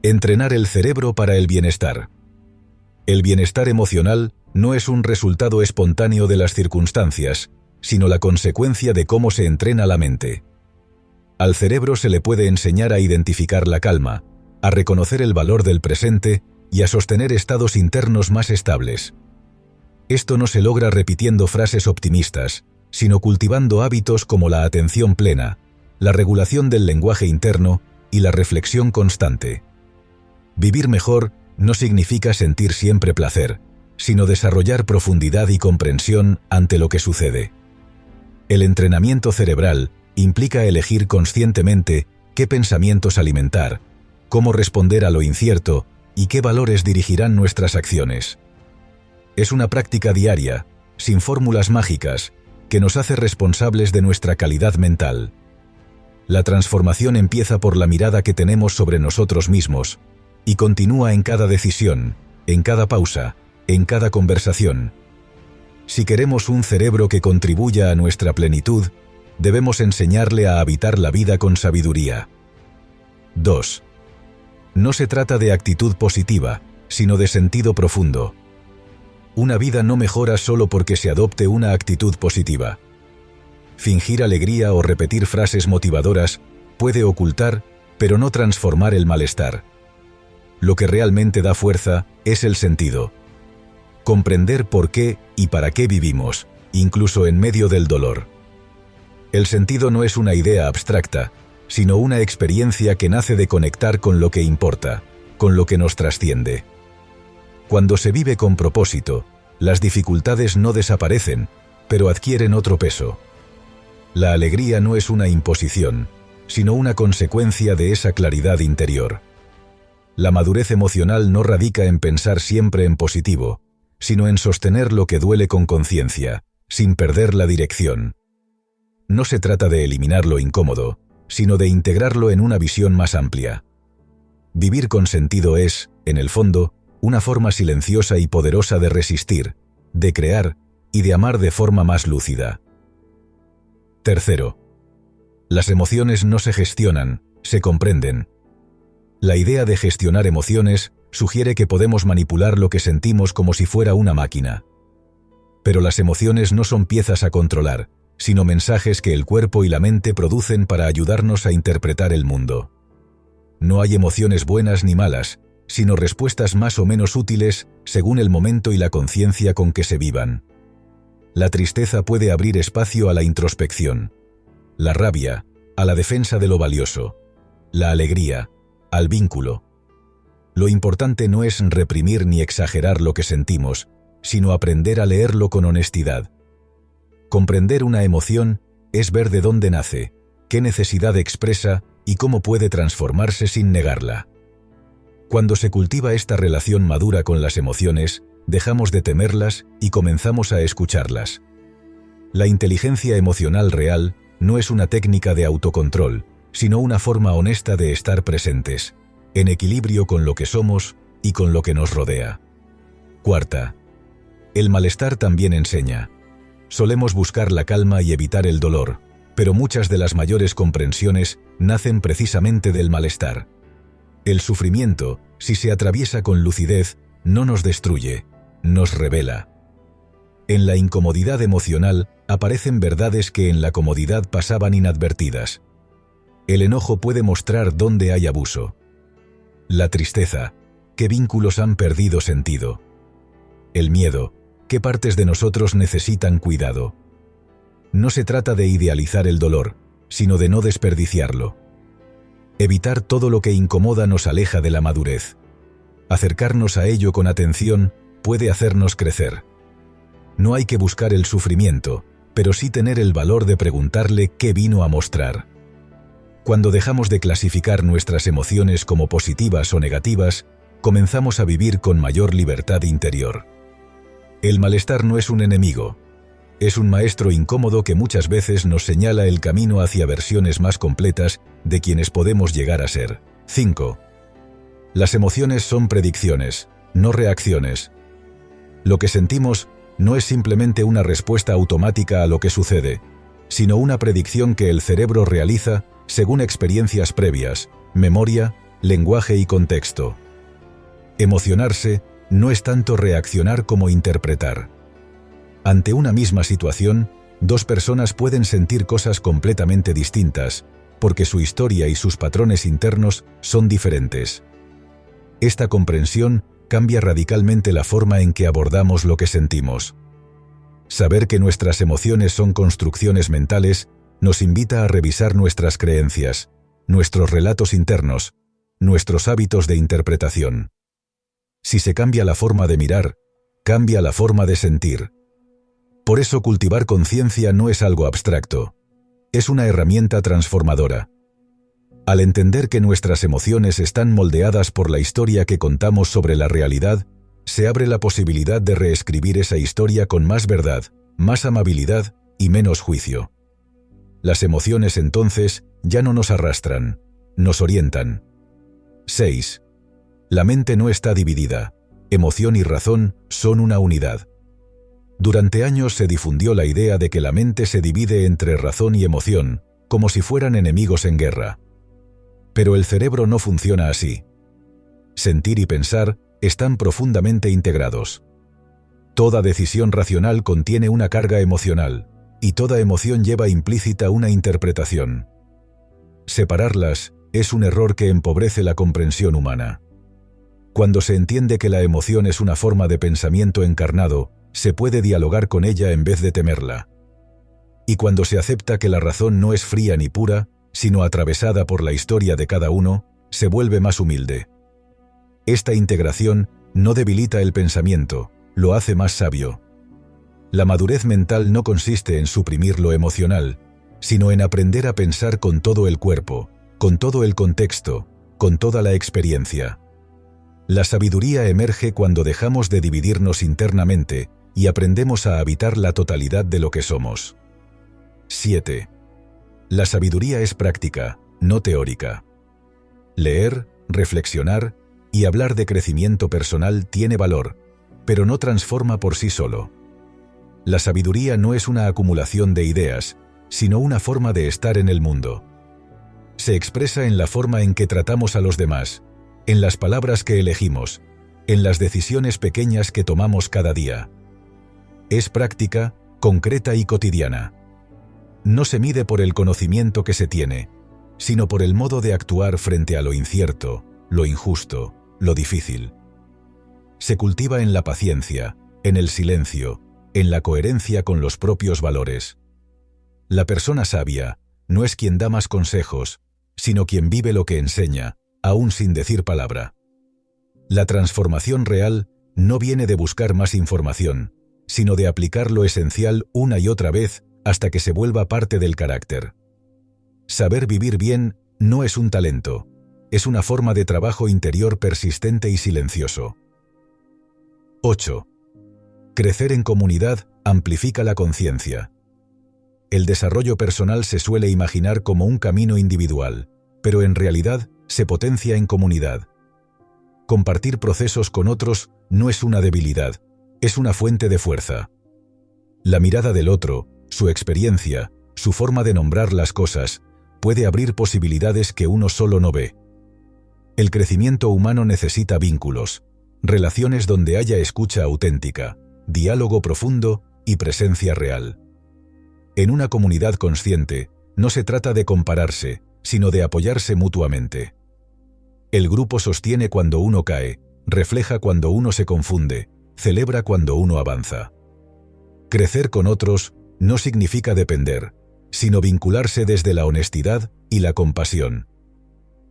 Entrenar el cerebro para el bienestar. El bienestar emocional no es un resultado espontáneo de las circunstancias, sino la consecuencia de cómo se entrena la mente. Al cerebro se le puede enseñar a identificar la calma, a reconocer el valor del presente y a sostener estados internos más estables. Esto no se logra repitiendo frases optimistas, sino cultivando hábitos como la atención plena, la regulación del lenguaje interno y la reflexión constante. Vivir mejor no significa sentir siempre placer, sino desarrollar profundidad y comprensión ante lo que sucede. El entrenamiento cerebral implica elegir conscientemente qué pensamientos alimentar, cómo responder a lo incierto y qué valores dirigirán nuestras acciones. Es una práctica diaria, sin fórmulas mágicas, que nos hace responsables de nuestra calidad mental. La transformación empieza por la mirada que tenemos sobre nosotros mismos y continúa en cada decisión, en cada pausa, en cada conversación. Si queremos un cerebro que contribuya a nuestra plenitud, debemos enseñarle a habitar la vida con sabiduría. 2. No se trata de actitud positiva, sino de sentido profundo. Una vida no mejora solo porque se adopte una actitud positiva. Fingir alegría o repetir frases motivadoras puede ocultar, pero no transformar el malestar. Lo que realmente da fuerza es el sentido. Comprender por qué y para qué vivimos, incluso en medio del dolor. El sentido no es una idea abstracta, sino una experiencia que nace de conectar con lo que importa, con lo que nos trasciende. Cuando se vive con propósito, las dificultades no desaparecen, pero adquieren otro peso. La alegría no es una imposición, sino una consecuencia de esa claridad interior. La madurez emocional no radica en pensar siempre en positivo, sino en sostener lo que duele con conciencia, sin perder la dirección. No se trata de eliminar lo incómodo, sino de integrarlo en una visión más amplia. Vivir con sentido es, en el fondo, una forma silenciosa y poderosa de resistir, de crear y de amar de forma más lúcida. 3. Las emociones no se gestionan, se comprenden. La idea de gestionar emociones sugiere que podemos manipular lo que sentimos como si fuera una máquina. Pero las emociones no son piezas a controlar, sino mensajes que el cuerpo y la mente producen para ayudarnos a interpretar el mundo. No hay emociones buenas ni malas, sino respuestas más o menos útiles según el momento y la conciencia con que se vivan. La tristeza puede abrir espacio a la introspección, la rabia, a la defensa de lo valioso, la alegría, al vínculo. Lo importante no es reprimir ni exagerar lo que sentimos, sino aprender a leerlo con honestidad. Comprender una emoción es ver de dónde nace, qué necesidad expresa y cómo puede transformarse sin negarla. Cuando se cultiva esta relación madura con las emociones, dejamos de temerlas y comenzamos a escucharlas. La inteligencia emocional real no es una técnica de autocontrol, sino una forma honesta de estar presentes, en equilibrio con lo que somos y con lo que nos rodea. 4. El malestar también enseña. Solemos buscar la calma y evitar el dolor, pero muchas de las mayores comprensiones nacen precisamente del malestar. El sufrimiento, si se atraviesa con lucidez, no nos destruye, nos revela. En la incomodidad emocional aparecen verdades que en la comodidad pasaban inadvertidas. El enojo puede mostrar dónde hay abuso. La tristeza, qué vínculos han perdido sentido. El miedo, qué partes de nosotros necesitan cuidado. No se trata de idealizar el dolor, sino de no desperdiciarlo. Evitar todo lo que incomoda nos aleja de la madurez. Acercarnos a ello con atención puede hacernos crecer. No hay que buscar el sufrimiento, pero sí tener el valor de preguntarle qué vino a mostrar. Cuando dejamos de clasificar nuestras emociones como positivas o negativas, comenzamos a vivir con mayor libertad interior. El malestar no es un enemigo. Es un maestro incómodo que muchas veces nos señala el camino hacia versiones más completas de quienes podemos llegar a ser. 5. Las emociones son predicciones, no reacciones. Lo que sentimos no es simplemente una respuesta automática a lo que sucede, sino una predicción que el cerebro realiza según experiencias previas, memoria, lenguaje y contexto. Emocionarse no es tanto reaccionar como interpretar. Ante una misma situación, dos personas pueden sentir cosas completamente distintas, porque su historia y sus patrones internos son diferentes. Esta comprensión cambia radicalmente la forma en que abordamos lo que sentimos. Saber que nuestras emociones son construcciones mentales nos invita a revisar nuestras creencias, nuestros relatos internos, nuestros hábitos de interpretación. Si se cambia la forma de mirar, cambia la forma de sentir. Por eso cultivar conciencia no es algo abstracto. Es una herramienta transformadora. Al entender que nuestras emociones están moldeadas por la historia que contamos sobre la realidad, se abre la posibilidad de reescribir esa historia con más verdad, más amabilidad y menos juicio. Las emociones entonces ya no nos arrastran, nos orientan. 6. La mente no está dividida. Emoción y razón son una unidad. Durante años se difundió la idea de que la mente se divide entre razón y emoción, como si fueran enemigos en guerra. Pero el cerebro no funciona así. Sentir y pensar están profundamente integrados. Toda decisión racional contiene una carga emocional, y toda emoción lleva implícita una interpretación. Separarlas es un error que empobrece la comprensión humana. Cuando se entiende que la emoción es una forma de pensamiento encarnado, se puede dialogar con ella en vez de temerla. Y cuando se acepta que la razón no es fría ni pura, sino atravesada por la historia de cada uno, se vuelve más humilde. Esta integración no debilita el pensamiento, lo hace más sabio. La madurez mental no consiste en suprimir lo emocional, sino en aprender a pensar con todo el cuerpo, con todo el contexto, con toda la experiencia. La sabiduría emerge cuando dejamos de dividirnos internamente y aprendemos a habitar la totalidad de lo que somos. 7. La sabiduría es práctica, no teórica. Leer, reflexionar y hablar de crecimiento personal tiene valor, pero no transforma por sí solo. La sabiduría no es una acumulación de ideas, sino una forma de estar en el mundo. Se expresa en la forma en que tratamos a los demás, en las palabras que elegimos, en las decisiones pequeñas que tomamos cada día. Es práctica, concreta y cotidiana. No se mide por el conocimiento que se tiene, sino por el modo de actuar frente a lo incierto, lo injusto, lo difícil. Se cultiva en la paciencia, en el silencio, en la coherencia con los propios valores. La persona sabia no es quien da más consejos, sino quien vive lo que enseña, aún sin decir palabra. La transformación real no viene de buscar más información, sino de aplicar lo esencial una y otra vez hasta que se vuelva parte del carácter. Saber vivir bien no es un talento, es una forma de trabajo interior persistente y silencioso. 8. Crecer en comunidad amplifica la conciencia. El desarrollo personal se suele imaginar como un camino individual, pero en realidad se potencia en comunidad. Compartir procesos con otros no es una debilidad, es una fuente de fuerza. La mirada del otro, su experiencia, su forma de nombrar las cosas, puede abrir posibilidades que uno solo no ve. El crecimiento humano necesita vínculos, relaciones donde haya escucha auténtica, diálogo profundo y presencia real. En una comunidad consciente, no se trata de compararse, sino de apoyarse mutuamente. El grupo sostiene cuando uno cae, refleja cuando uno se confunde, celebra cuando uno avanza. Crecer con otros no significa depender, sino vincularse desde la honestidad y la compasión.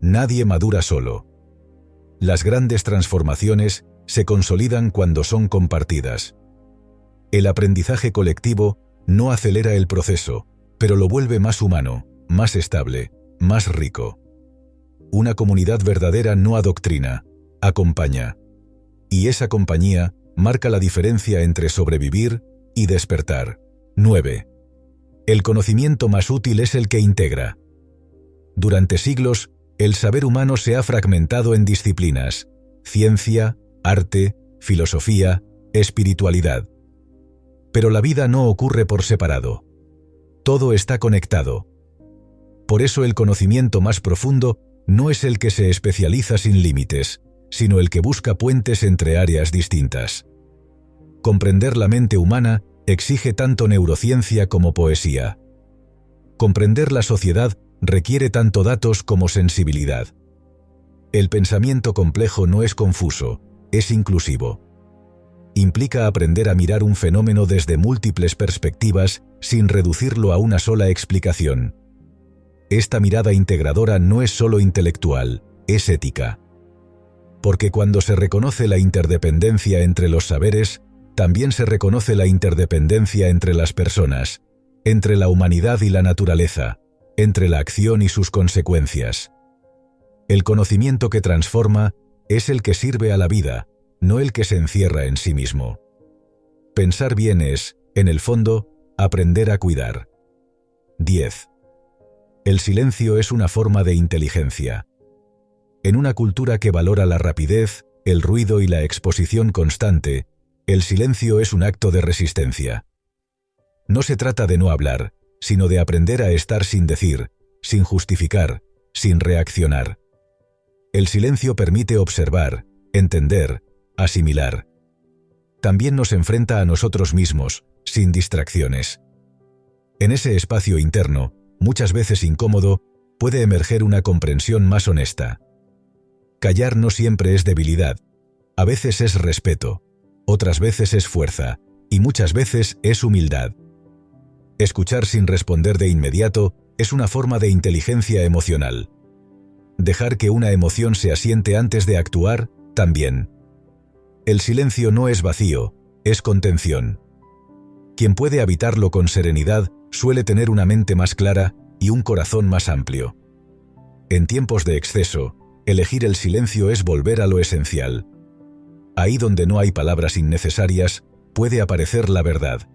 Nadie madura solo. Las grandes transformaciones se consolidan cuando son compartidas. El aprendizaje colectivo no acelera el proceso, pero lo vuelve más humano, más estable, más rico. Una comunidad verdadera no adoctrina, acompaña. Y esa compañía marca la diferencia entre sobrevivir y despertar. 9. El conocimiento más útil es el que integra. Durante siglos, el saber humano se ha fragmentado en disciplinas: ciencia, arte, filosofía, espiritualidad. Pero la vida no ocurre por separado. Todo está conectado. Por eso el conocimiento más profundo No es el que se especializa sin límites, sino el que busca puentes entre áreas distintas. Comprender la mente humana exige tanto neurociencia como poesía. Comprender la sociedad requiere tanto datos como sensibilidad. El pensamiento complejo no es confuso, es inclusivo. Implica aprender a mirar un fenómeno desde múltiples perspectivas sin reducirlo a una sola explicación. Esta mirada integradora no es solo intelectual, es ética. Porque cuando se reconoce la interdependencia entre los saberes, también se reconoce la interdependencia entre las personas, entre la humanidad y la naturaleza, entre la acción y sus consecuencias. El conocimiento que transforma es el que sirve a la vida, no el que se encierra en sí mismo. Pensar bien es, en el fondo, aprender a cuidar. 10. El silencio es una forma de inteligencia. En una cultura que valora la rapidez, el ruido y la exposición constante, el silencio es un acto de resistencia. No se trata de no hablar, sino de aprender a estar sin decir, sin justificar, sin reaccionar. El silencio permite observar, entender, asimilar. También nos enfrenta a nosotros mismos, sin distracciones. En ese espacio interno, muchas veces incómodo, puede emerger una comprensión más honesta. Callar no siempre es debilidad. A veces es respeto, otras veces es fuerza, y muchas veces es humildad. Escuchar sin responder de inmediato es una forma de inteligencia emocional. Dejar que una emoción se asiente antes de actuar, también. El silencio no es vacío, es contención. Quien puede habitarlo con serenidad suele tener una mente más clara y un corazón más amplio. En tiempos de exceso, elegir el silencio es volver a lo esencial. Ahí donde no hay palabras innecesarias, puede aparecer la verdad.